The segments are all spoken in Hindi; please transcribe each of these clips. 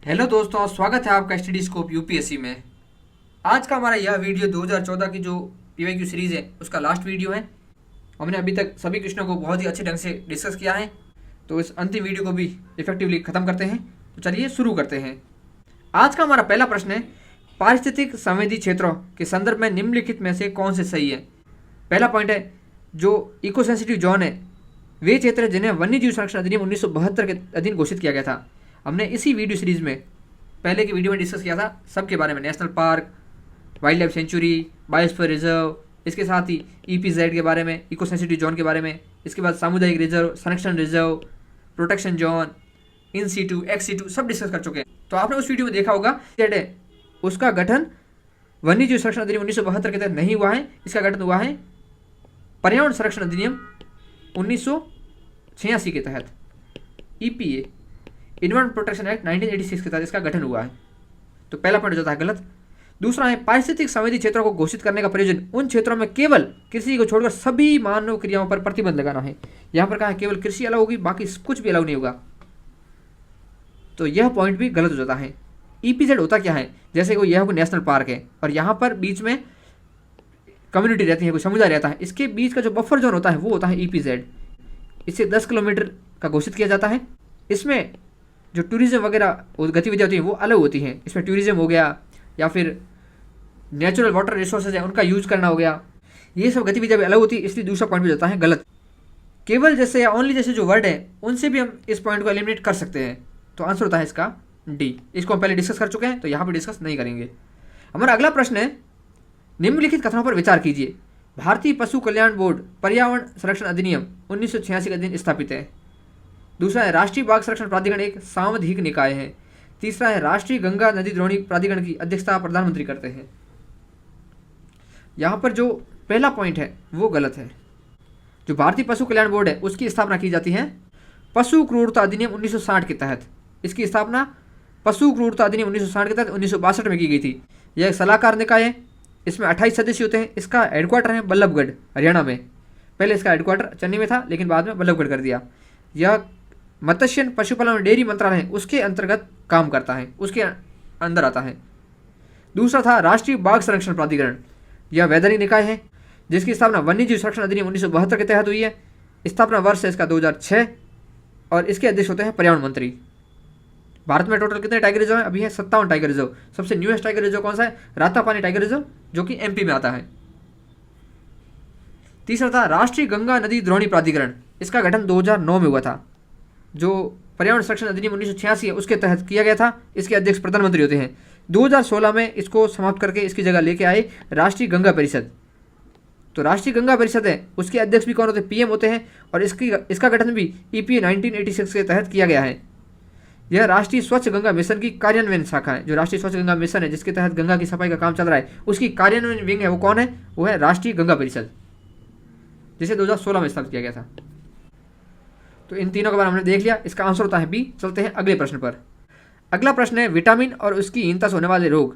हेलो दोस्तों, स्वागत है आपका स्टडी स्कोप यूपीएससी में। आज का हमारा यह वीडियो 2014 की जो पीवाईक्यू सीरीज़ है उसका लास्ट वीडियो है। हमने अभी तक सभी क्वेश्चनों को बहुत ही अच्छे ढंग से डिस्कस किया है, तो इस अंतिम वीडियो को भी इफेक्टिवली ख़त्म करते हैं। तो चलिए शुरू करते हैं। आज का हमारा पहला प्रश्न है, पारिस्थितिक संवेदी क्षेत्रों के संदर्भ में निम्नलिखित में से कौन से सही है। पहला पॉइंट है, जो इको सेंसिटिव जोन है वे क्षेत्र जिन्हें वन्यजीव संरक्षण अधिनियम 1972 के अधीन घोषित किया गया था। हमने इसी वीडियो सीरीज में पहले की वीडियो में डिस्कस किया था सबके बारे में, national park, wild life sanctuary, biosphere reserve, इसके साथ ही ईपीजेड के बारे में, इको सेंसिटिव जोन के बारे में, इसके बाद सामुदायिक रिजर्व, संरक्षण reserve, protection zone, in situ, ex situ सब डिस्कस कर चुके हैं। तो आपने उस वीडियो में देखा होगा जेड है उसका गठन वन्यजीव संरक्षण अधिनियम 1972 के तहत नहीं हुआ है, इसका गठन हुआ है पर्यावरण संरक्षण अधिनियम 1986 के तहत, ईपीए, इन्वायरमेंट प्रोटेक्शन एक्ट 1986 के तहत इसका गठन हुआ है। तो पहला पॉइंट जो था गलत। दूसरा है, पारिस्थितिक संवेदी क्षेत्रों को घोषित करने का प्रयोजन उन क्षेत्रों में केवल कृषि को छोड़कर सभी मानव क्रियाओं पर प्रतिबंध लगाना है। यहां पर कहा है केवल कृषि अलाउ होगी, बाकी कुछ भी अलाउ नहीं होगा। तो यह पॉइंट भी गलत हो जाता है। ईपीजेड होता क्या है, जैसे कोई यह कोई नेशनल पार्क है और यहाँ पर बीच में कम्युनिटी रहती है, कोई समुदाय रहता है, इसके बीच का जो बफर जोन होता है वो होता है ईपीजेड। इससे 10 किलोमीटर का घोषित किया जाता है। इसमें जो टूरिज्म वगैरह गतिविधियाँ होती हैं वो अलग होती हैं। इसमें टूरिज्म हो गया या फिर नेचुरल वाटर रिसोर्सेज है उनका यूज करना हो गया, ये सब गतिविधियाँ भी अलग होती है, इसलिए दूसरा पॉइंट भी जाता है गलत। केवल जैसे या ओनली जैसे जो वर्ड है उनसे भी हम इस पॉइंट को एलिमिनेट कर सकते हैं। तो आंसर होता है इसका डी। इसको हम पहले डिस्कस कर चुके हैं, तो यहाँ पर डिस्कस नहीं करेंगे। हमारा अगला प्रश्न है, निम्नलिखित कथनों पर विचार कीजिए। भारतीय पशु कल्याण बोर्ड पर्यावरण संरक्षण अधिनियम 1986 के अधीन स्थापित है। दूसरा है, राष्ट्रीय बाघ संरक्षण प्राधिकरण एक सांविधिक निकाय है। तीसरा है, राष्ट्रीय गंगा नदी द्रोणी प्राधिकरण की अध्यक्षता प्रधानमंत्री करते हैं। यहाँ पर जो पहला पॉइंट है वो गलत है। जो भारतीय पशु कल्याण बोर्ड है उसकी स्थापना की जाती है पशु क्रूरता अधिनियम 1960 के तहत। इसकी स्थापना पशु क्रूरता अधिनियम 1960 के तहत 1962 में की गई थी। यह एक सलाहकार निकाय है, इसमें 28 सदस्य होते हैं। इसका हेडक्वार्टर है बल्लभगढ़, हरियाणा में। पहले इसका हेडक्वार्टर चेन्नई में था, लेकिन बाद में बल्लभगढ़ कर दिया। यह मत्स्य पशुपालन और डेयरी मंत्रालय है उसके अंतर्गत काम करता है, उसके अंदर आता है। दूसरा था राष्ट्रीय बाघ संरक्षण प्राधिकरण। यह वैधानिक निकाय है जिसकी स्थापना वन्यजीव संरक्षण अधिनियम 1972 के तहत हुई है। स्थापना वर्ष है इसका 2006 और इसके अध्यक्ष होते हैं पर्यावरण मंत्री। भारत में टोटल कितने टाइगर रिजर्व हैं? अभी है 57 टाइगर रिजर्व। सबसे न्यूएस्ट टाइगर रिजर्व कौन सा है? रातापानी टाइगर रिजर्व, जो कि एमपी में आता है। तीसरा था राष्ट्रीय गंगा नदी द्रोणी प्राधिकरण। इसका गठन 2009 में हुआ था। जो पर्यावरण संरक्षण अधिनियम 1986 है उसके तहत किया गया था। इसके अध्यक्ष प्रधानमंत्री होते हैं। 2016 में इसको समाप्त करके इसकी जगह लेके आए राष्ट्रीय गंगा परिषद। तो राष्ट्रीय गंगा परिषद है उसके अध्यक्ष भी कौन होते हैं? पीएम होते हैं। और इसका गठन भी ईपीए 1986 के तहत किया गया है। यह राष्ट्रीय स्वच्छ गंगा मिशन की कार्यान्वयन शाखा है। जो राष्ट्रीय स्वच्छ गंगा मिशन है जिसके तहत गंगा की सफाई का काम चल रहा है, उसकी कार्यान्वयन विंग है वो कौन है? वो है राष्ट्रीय गंगा परिषद, जिसे 2016 में स्थापित किया गया था। तो इन तीनों के बारे में हमने देख लिया। इसका आंसर होता है बी। चलते हैं अगले प्रश्न पर। अगला प्रश्न है, विटामिन और उसकी हीनता से होने वाले रोग।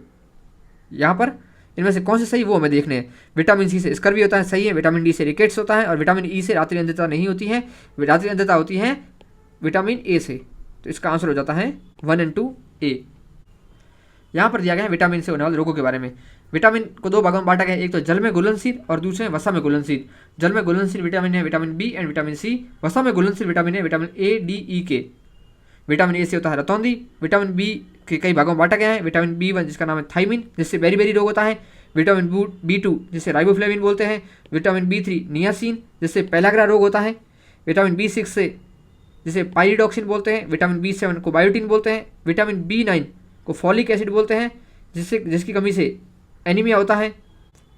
यहाँ पर इनमें से कौन से सही वो हमें देखने हैं। विटामिन सी से स्कर्वी होता है, सही है। विटामिन डी से रिकेट्स होता है और विटामिन ई से रात्रि अंधता नहीं होती है। रात्रि अंधता होती है विटामिन ए से। तो इसका आंसर हो जाता है 1 और 2 ए। यहाँ पर दिया गया है विटामिन से होने वाले रोगों के बारे में। विटामिन को दो भागों में बांटा गया है, एक तो जल में घुलनशील और दूसरे वसा में घुलनशील। जल में घुलनशील विटामिन है vitamin B and vitamin C. वसा में घुलनशील विटामिन है विटामिन ए, डी, ई, के। विटामिन ए से होता है रतौंधी। विटामिन बी के कई भागों में बांटा गया है। विटामिन बी 1 जिसका नाम है थाइमिन, जिससे बेरी बेरी रोग होता है। विटामिन बी 2 जिसे राइबोफ्लेविन बोलते हैं। विटामिन बी 3 नियासिन, जिससे पेलाग्रा रोग होता है। विटामिन बी 6 से जिसे पाइरिडॉक्सिन बोलते हैं। विटामिन बी 7 को बायोटिन बोलते हैं। विटामिन बी 9 को फॉलिक एसिड बोलते हैं, जिसकी कमी से एनीमिया होता है।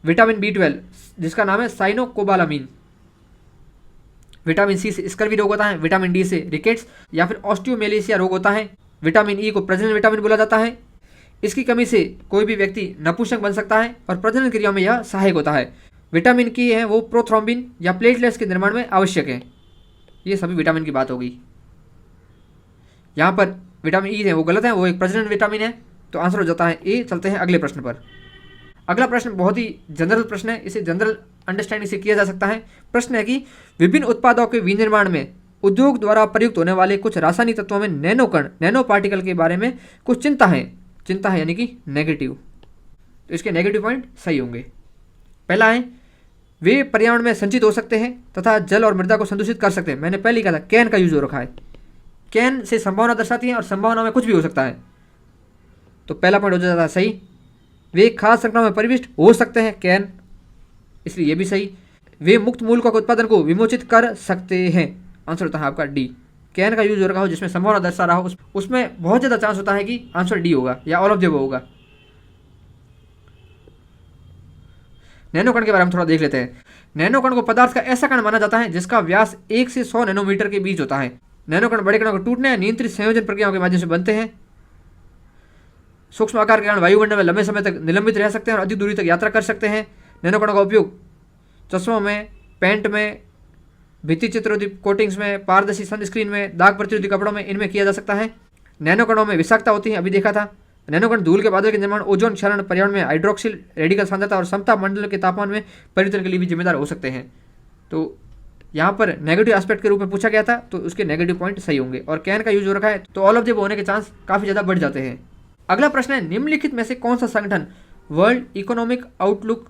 विटामिन बी 12 जिसका नाम है साइनोकोबालामीन। विटामिन सी से स्कर्वी रोग होता है। विटामिन डी से रिकेट्स या फिर ऑस्टियोमेलेसिया रोग होता है। विटामिन ई को प्रजनन विटामिन बोला जाता है। इसकी कमी से कोई भी व्यक्ति नपुंसक बन सकता है और प्रजनन क्रिया में यह सहायक होता है। विटामिन की है वो प्रोथ्रोम्बिन या प्लेटलेट्स के निर्माण में आवश्यक है। ये सभी विटामिन की बात होगी। यहाँ पर विटामिन ई है वो गलत है, वो एक प्रजनन विटामिन है। तो आंसर हो जाता है ए। चलते हैं अगले प्रश्न पर। अगला प्रश्न बहुत ही जनरल प्रश्न है, इसे जनरल अंडरस्टैंडिंग से किया जा सकता है। प्रश्न है कि विभिन्न उत्पादों के विनिर्माण में उद्योग द्वारा प्रयुक्त होने वाले कुछ रासायनिक तत्वों में नैनो कण, नैनो पार्टिकल के बारे में कुछ चिंता है यानी कि नेगेटिव। तो इसके नेगेटिव पॉइंट सही होंगे। पहला है वे पर्यावरण में संचित हो सकते हैं तथा जल और मृदा को संदूषित कर सकते हैं। मैंने पहले ही कहा था कैन का यूज हो रखा है, कैन से संभावना दर्शाती है और संभावना में कुछ भी हो सकता है। तो पहला पॉइंट हो जाता है सही। वे खाद्य श्रृंखला में परिविष्ट हो सकते हैं कैन, इसलिए ये भी सही। वे मुक्त मूलकों के उत्पादन को विमोचित कर सकते हैं, आंसर होता है आपका डी। कैन का यूज हो रखा हो जिसमें संभावना दर्शा रहा हो उसमें बहुत ज़्यादा चांस होता है कि आंसर डी होगा या ऑल ऑफ द अबव होगा। नैनोकण के बारे में थोड़ा देख लेते हैं। नैनोकण को पदार्थ का ऐसा कण माना जाता है जिसका व्यास 1 से 100 नैनोमीटर के बीच होता है। नैनोकण बड़े कणों को टूटने या नियंत्रित संयोजन प्रक्रियाओं के माध्यम से बनते हैं। सूक्ष्म आकार के कारण वायुमंडल में लंबे समय तक निलंबित रह सकते हैं और अधिक दूरी तक यात्रा कर सकते हैं। नैनोकणों का उपयोग चश्मों में, पेंट में, भित्ति चित्रों कोटिंग्स में, पारदर्शी सनस्क्रीन में, दाग प्रतिरोधी कपड़ों में, इनमें किया जा सकता है। नैनोकणों में विषाक्तता होती है, अभी देखा था। नैनोकण धूल के बादल के निर्माण, ओजोन क्षरण, पर्यावरण में हाइड्रोक्सिल रेडिकल सांद्रता और समता मंडल के तापमान में परिवर्तन के लिए भी जिम्मेदार हो सकते हैं। तो यहाँ पर नेगेटिव एस्पेक्ट के रूप में पूछा गया था, तो उसके नेगेटिव पॉइंट सही होंगे। और कैन का यूज हो रखा है तो ऑल ऑफ द अबव होने के चांस काफ़ी ज़्यादा बढ़ जाते हैं। अगला प्रश्न है निम्नलिखित में से कौन सा संगठन वर्ल्ड इकोनॉमिक आउटलुक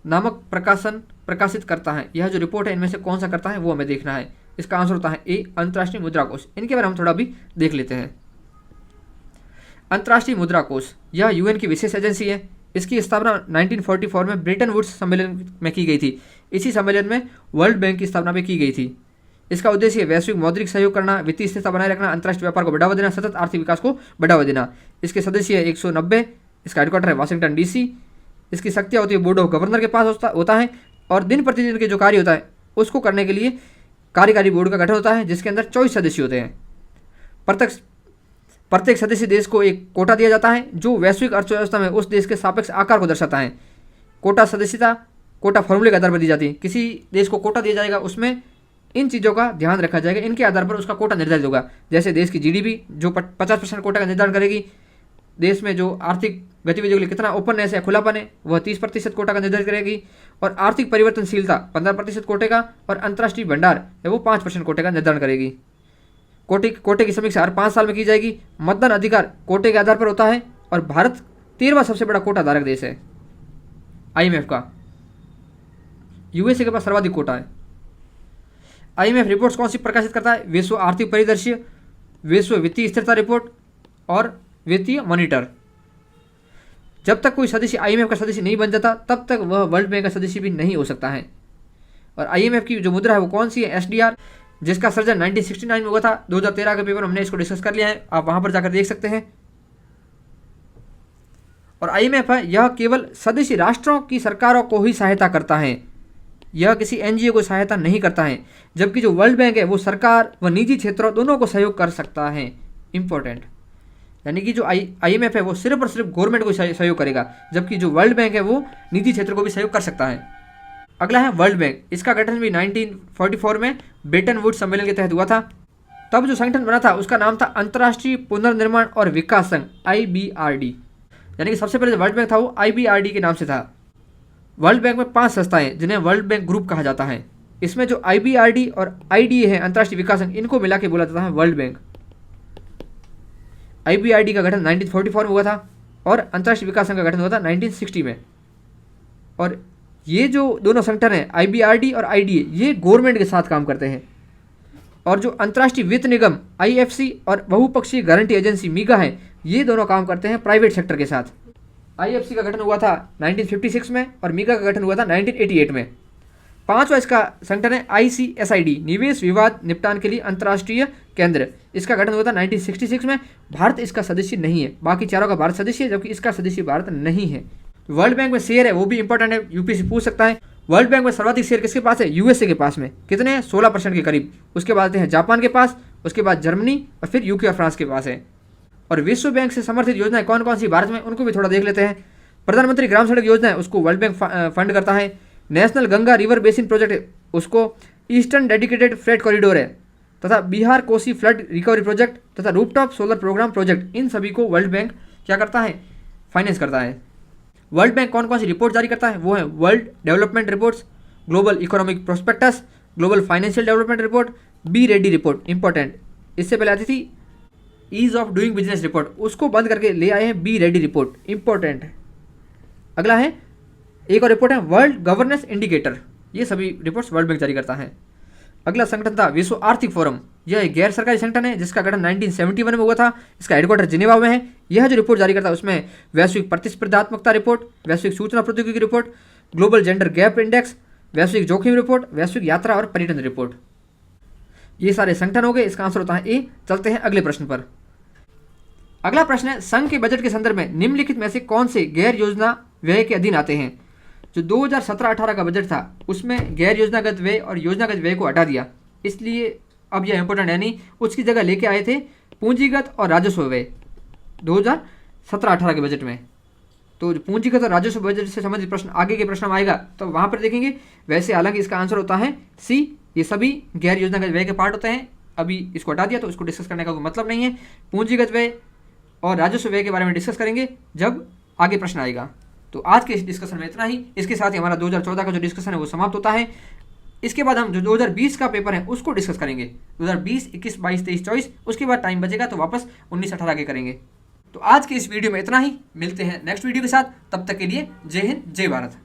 नामक प्रकाशन प्रकाशित करता है। यह जो रिपोर्ट है इनमें से कौन सा करता है वो हमें देखना है। इसका आंसर होता है ए, अंतर्राष्ट्रीय मुद्रा कोष। इनके बारे में हम थोड़ा भी देख लेते हैं। अंतर्राष्ट्रीय मुद्रा कोष यह यूएन की विशेष एजेंसी है। इसकी स्थापना 1944 में ब्रेटन वुड्स सम्मेलन में की गई थी। इसी सम्मेलन में वर्ल्ड बैंक की स्थापना भी की गई थी। इसका उद्देश्य वैश्विक मौद्रिक सहयोग करना, वित्तीय स्थिरता बनाए रखना, अंतर्राष्ट्रीय व्यापार को बढ़ावा देना, सतत आर्थिक विकास को बढ़ावा देना। इसके सदस्य 190। इसका हेडक्वार्टर है वाशिंगटन डीसी। इसकी शक्तियाँ होती है बोर्ड ऑफ गवर्नर के पास होता है और दिन प्रतिदिन के जो कार्य होता है उसको करने के लिए कार्यकारी बोर्ड का गठन होता है जिसके अंदर 24 सदस्य होते हैं। प्रत्येक सदस्य देश को एक कोटा दिया जाता है जो वैश्विक अर्थव्यवस्था में उस देश के सापेक्ष आकार को दर्शाता है। कोटा सदस्यता कोटा फॉर्मूले के आधार पर दी जाती है। किसी देश को कोटा दिया जाएगा उसमें इन चीज़ों का ध्यान रखा जाएगा, इनके आधार पर उसका कोटा निर्धारित होगा। जैसे देश की जीडीपी जो 50% कोटा का निर्धारण करेगी, देश में जो आर्थिक गतिविधियों के लिए कितना ओपननेस है, खुलापन है, वह 30% कोटा का निर्धारित करेगी। और आर्थिक परिवर्तनशीलता 15% कोटे का और अंतर्राष्ट्रीय भंडार है वो 5% कोटे का निर्धारण करेगी। कोटे की समीक्षा हर 5 साल में की जाएगी। मतदान अधिकार कोटे के आधार पर होता है और भारत 13वां सबसे बड़ा कोटा धारक देश है आईएमएफ का। यूएसए के पास सर्वाधिक कोटा है। आईएमएफ रिपोर्ट्स कौन सी प्रकाशित करता है? विश्व आर्थिक परिदृश्य, विश्व वित्तीय स्थिरता रिपोर्ट और वित्तीय मॉनिटर। जब तक कोई सदस्य आईएमएफ का सदस्य नहीं बन जाता तब तक वह वर्ल्ड बैंक का सदस्य भी नहीं हो सकता है। और आईएमएफ की जो मुद्रा है वो कौन सी है? एसडीआर, जिसका सर्जन 1969 में हुआ था। 2013 के पेपर हमने इसको डिस्कस कर लिया है, आप वहां पर जाकर देख सकते हैं। और आईएमएफ है यह केवल सदस्य राष्ट्रों की सरकारों को ही सहायता करता है, यह किसी एनजीओ को सहायता नहीं करता है। जबकि जो वर्ल्ड बैंक है वो सरकार व निजी क्षेत्रों दोनों को सहयोग कर सकता है। इंपॉर्टेंट, यानी कि जो आईएमएफ है वो सिर्फ और सिर्फ गवर्नमेंट को सहयोग करेगा, जबकि जो वर्ल्ड बैंक है वो निजी क्षेत्र को भी सहयोग कर सकता है। अगला है वर्ल्ड बैंक। इसका गठन भी 1944 में ब्रेटन वुड्स सम्मेलन के तहत हुआ था। तब जो संगठन बना था उसका नाम था अंतर्राष्ट्रीय पुनर्निर्माण और विकास संघ, IBRD। यानी कि सबसे पहले जो वर्ल्ड बैंक था वो IBRD के नाम से था। वर्ल्ड बैंक में 5 संस्थाएं जिन्हें वर्ल्ड बैंक ग्रुप कहा जाता है। इसमें जो IBRD और IDA है, अंतर्राष्ट्रीय विकास संघ, इनको मिला के बोला जाता है वर्ल्ड बैंक। IBRD का गठन 1944 में हुआ था और अंतर्राष्ट्रीय विकास संघ का गठन हुआ था 1960 में। और ये जो दोनों संगठन हैं IBRD और IDA, ये गवर्नमेंट के साथ काम करते हैं। और जो अंतर्राष्ट्रीय वित्त निगम IFC और बहुपक्षीय गारंटी एजेंसी MIGA है, ये दोनों काम करते हैं प्राइवेट सेक्टर के साथ। IFC का गठन हुआ था 1956 में और MIGA का गठन हुआ था 1988 में। 5वां इसका संगठन है ICSID, निवेश विवाद निपटान के लिए अंतर्राष्ट्रीय केंद्र। इसका गठन हुआ था 1966 में। भारत इसका सदस्य नहीं है, बाकी चारों का भारत सदस्य है, जबकि इसका सदस्य भारत नहीं है। वर्ल्ड बैंक में शेयर है वो भी इंपॉर्टेंट है, यूपीएससी पूछ सकता है। वर्ल्ड बैंक में सर्वाधिक शेयर किसके पास है? यूएसए के पास में। कितने हैं? 16% के करीब। उसके बाद आते हैं जापान के पास, उसके बाद जर्मनी और फिर यूके और फ्रांस के पास है। और विश्व बैंक से समर्थित योजनाएं कौन कौन सी भारत में, उनको भी थोड़ा देख लेते हैं। प्रधानमंत्री ग्राम सड़क योजना है उसको वर्ल्ड बैंक फंड करता है। National Ganga river basin project उसको ईस्टर्न डेडिकेटेड फ्रेट कॉरिडोर है, तथा Bihar Kosi flood recovery project तथा रूफटॉप सोलर प्रोग्राम प्रोजेक्ट, इन सभी को वर्ल्ड बैंक क्या करता है? फाइनेंस करता है। वर्ल्ड बैंक कौन कौन सी रिपोर्ट जारी करता है? वो है world development reports, global economic prospects, global financial development report, B ready report important, इससे पहले आती थी ease of doing business report, उसको बंद करके ले आए हैं बी रेडी रिपोर्ट इंपॉर्टेंट है। अगला है एक और रिपोर्ट है वर्ल्ड गवर्नेंस इंडिकेटर, ये सभी रिपोर्ट्स वर्ल्ड बैंक जारी करता है। अगला संगठन था विश्व आर्थिक फोरम, यह एक गैर सरकारी संगठन है जिसका गठन 1971 में हुआ था, इसका हेडक्वार्टर जिनेवा में है। यह जो रिपोर्ट जारी करता है उसमें वैश्विक प्रतिस्पर्धात्मकता रिपोर्ट, वैश्विक सूचना प्रौद्योगिकी report, global gender gap index, वैश्विक जोखिम रिपोर्ट, वैश्विक यात्रा और पर्यटन रिपोर्ट, ये सारे संगठन हो गए। इसका आंसर होता है ए। चलते हैं अगले प्रश्न पर। अगला प्रश्न है संघ के बजट के संदर्भ में निम्नलिखित में से कौन से गैर योजना व्यय के अधीन आते हैं। जो 2017-18 का बजट था उसमें गैर योजनागत व्यय और योजनागत व्यय को हटा दिया, इसलिए अब यह इंपॉर्टेंट है नहीं, उसकी जगह लेके आए थे पूंजीगत और राजस्व व्यय 2017-18 के बजट में। तो पूंजीगत और राजस्व बजट से संबंधित प्रश्न आगे के प्रश्न में आएगा तो वहां पर देखेंगे। वैसे हालांकि इसका आंसर होता है सी, ये सभी गैर योजनागत व्यय के पार्ट होते हैं। अभी इसको हटा दिया तो इसको डिस्कस करने का कोई मतलब नहीं है। पूंजीगत व्यय और राजस्व व्यय के बारे में डिस्कस करेंगे जब आगे प्रश्न आएगा। तो आज के इस डिस्कशन में इतना ही। इसके साथ ही हमारा 2014 का जो डिस्कशन है वो समाप्त होता है। इसके बाद हम जो 2020 का पेपर है उसको डिस्कस करेंगे, 2020, 21, 22, 23, 24। उसके बाद टाइम बचेगा तो वापस 19-18 के करेंगे। तो आज के इस वीडियो में इतना ही, मिलते हैं नेक्स्ट वीडियो के साथ। तब तक के लिए जय हिंद, जय भारत।